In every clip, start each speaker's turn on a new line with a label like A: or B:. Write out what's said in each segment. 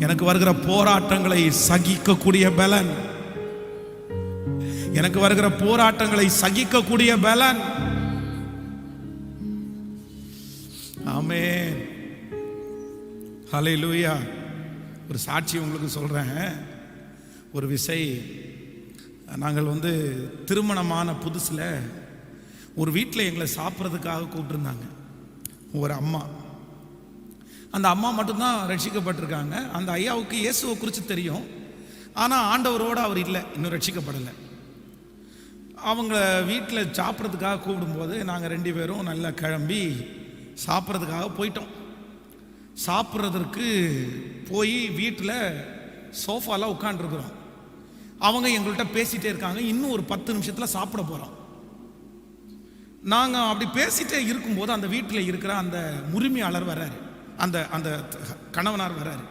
A: எனக்கு வருகிற போராட்டங்களை சகிக்கக்கூடிய பலன், எனக்கு வருகிற போராட்டங்களை சகிக்கக்கூடிய பலன். ஆமென், ஹல்லேலூயா. ஒரு சாட்சி உங்களுக்கு சொல்றேன். ஒரு விசை நாங்கள் திருமணமான புதுசுல ஒரு வீட்டில் எங்களை சாப்பிட்றதுக்காக கூப்பிட்டுருந்தாங்க. ஒரு அம்மா, அந்த அம்மா மட்டும்தான் ரட்சிக்கப்பட்டிருக்காங்க. அந்த ஐயாவுக்கு இயேசுவை குறித்து தெரியும், ஆனால் ஆண்டவரோடு அவர் இல்லை, இன்னும் ரட்சிக்கப்படலை. அவங்க வீட்டில் சாப்பிட்றதுக்காக கூப்பிடும்போது நாங்கள் 2 பேரும் நல்லா கிளம்பி சாப்பிட்றதுக்காக போயிட்டோம். சாப்பிட்றதுக்கு போய் வீட்டில் சோஃபாவில் உட்காந்துருக்குறோம். அவங்க எங்கள்கிட்ட பேசிகிட்டே இருக்காங்க. இன்னும் ஒரு 10 நிமிஷத்தில் சாப்பிட போகிறோம். நாங்கள் அப்படி பேசிகிட்டே இருக்கும்போது அந்த வீட்டில் இருக்கிற அந்த உரிமையாளர் வர்றாரு, அந்த அந்த கணவனார் வர்றாரு.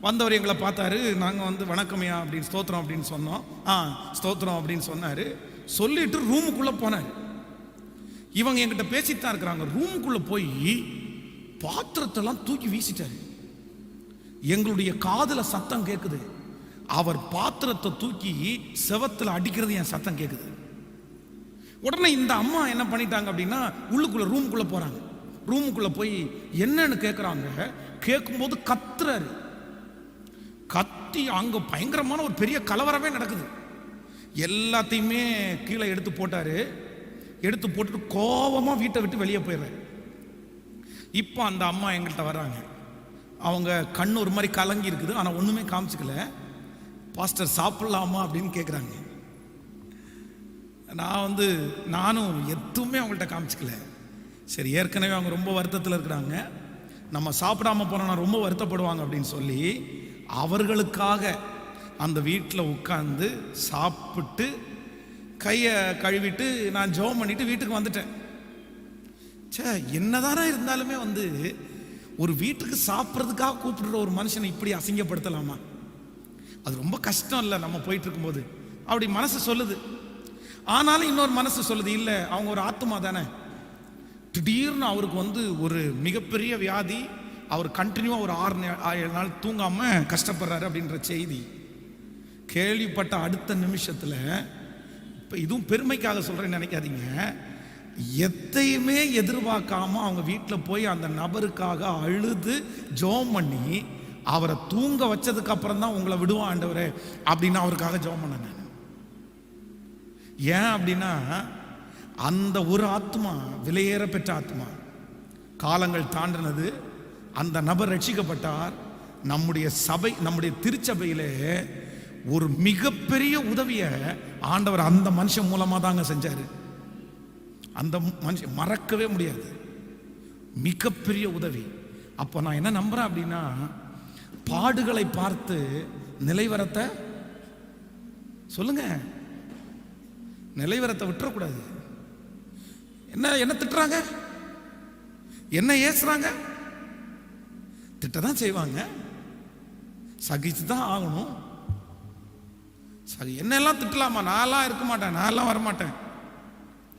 A: வந்தவர் எங்களை பார்த்தாரு. நாங்கள் வணக்கமையா அப்படின்னு ஸ்தோத்திரம் அப்படின்னு சொன்னோம். ஸ்தோத்திரம் அப்படின்னு சொன்னார். சொல்லிட்டு ரூமுக்குள்ளே போனார். இவங்க என்கிட்ட பேசிட்டு தான் இருக்கிறாங்க. ரூமுக்குள்ளே போய் பாத்திரத்தெல்லாம் தூக்கி வீசிட்டாரு. எங்களுடைய காதில் சத்தம் கேட்குது. அவர் பாத்திரத்தை தூக்கி செவத்தில் அடிக்கிறது என் சத்தம் கேட்குது. உடனே இந்த அம்மா என்ன பண்ணிட்டாங்க அப்படின்னா, ரூமுக்குள்ளே போகிறாங்க. ரூமுக்குள்ளே போய் என்னன்னு கேட்குறாங்க. கேட்கும்போது கத்துறாரு. கத்தி அங்கே பயங்கரமான ஒரு பெரிய கலவரமே நடக்குது. எல்லாத்தையுமே கீழே எடுத்து போட்டாரு. எடுத்து போட்டுட்டு கோபமாக வீட்டை விட்டு வெளியே போயிடுறாரு. இப்போ அந்த அம்மா எங்கள்கிட்ட வர்றாங்க. அவங்க கண்ணு ஒரு மாதிரி கலங்கி இருக்குது, ஆனால் ஒன்றுமே காமிச்சிக்கல. பாஸ்டர் சாப்பிடலாமா அப்படின்னு கேட்குறாங்க. நானும் எதுவுமே அவங்கள்ட்ட காமிச்சிக்கல. சரி, ஏற்கனவே அவங்க ரொம்ப வருத்தத்தில் இருக்கிறாங்க, நம்ம சாப்பிடாம போனோம்னா ரொம்ப வருத்தப்படுவாங்க அப்படின்னு சொல்லி அவர்களுக்காக அந்த வீட்டில் உட்காந்து சாப்பிட்டு கையை கழுவிட்டு நான் ஜெபம் பண்ணிட்டு வீட்டுக்கு வந்துட்டேன். என்னதானே இருந்தாலுமே ஒரு வீட்டுக்கு சாப்பிட்றதுக்காக கூப்பிடுற ஒரு மனுஷனை இப்படி அசிங்கப்படுத்தலாமா? அது ரொம்ப கஷ்டம் இல்லை? நம்ம போயிட்டு இருக்கும்போது அப்படி மனசு சொல்லுது. ஆனாலும் இன்னொரு மனசு சொல்லுது, இல்லை அவங்க ஒரு ஆத்மா தானே. திடீர்னு அவருக்கு ஒரு மிகப்பெரிய வியாதி, அவர் கண்டினியூவாக ஒரு 6-7 நாள் தூங்காமல் கஷ்டப்படுறாரு அப்படின்ற செய்தி கேள்விப்பட்ட அடுத்த நிமிஷத்தில், இப்போ இதுவும் பெருமைக்காக சொல்கிறேன்னு நினைக்காதீங்க, எதையுமே எதிர்பார்க்காம அவங்க வீட்டில் போய் அந்த நபருக்காக அழுது ஜெபம் பண்ணி அவரை தூங்க வச்சதுக்கு அப்புறம் தான் உங்களை விடுவான் ஆண்டவரே அப்படின்னு அவருக்காக ஜெபம் பண்ண. ஏன் அப்படின்னா, அந்த ஒரு ஆத்மா விலையேற பெற்ற ஆத்மா, காலங்கள் தாண்டினது, அந்த நபர் ரட்சிக்கப்பட்டார். நம்முடைய சபை, நம்முடைய திருச்சபையிலே ஒரு மிகப்பெரிய உதவியை ஆண்டவர் அந்த மனுஷன் மூலமாக தாங்க செஞ்சாரு. அந்த மனுஷன் மறக்கவே முடியாது, மிகப்பெரிய உதவி. அப்போ நான் என்ன நம்புறேன் அப்படின்னா, பாடுகளை பார்த்து நிலைவரத்தை சொல்லுங்க, நிலைவரத்தை விட்டுறக்கூடாது. என்ன திட்டுறாங்க, என்ன ஏசுறாங்க, திட்டதான் செய்வாங்க, சகிச்சு தான் ஆகணும். என்னெல்லாம் திட்டலாமா? நான்லாம் இருக்க மாட்டேன், நான்லாம் வரமாட்டேன்,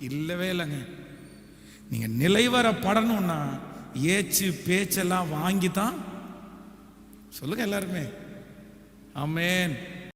A: இல்லவே இல்லைங்க. நீங்க நிலைவரப்படணும்னா ஏச்சு பேச்செல்லாம் வாங்கி தான் சொல்லுங்க எல்லாருமே. ஆமென்.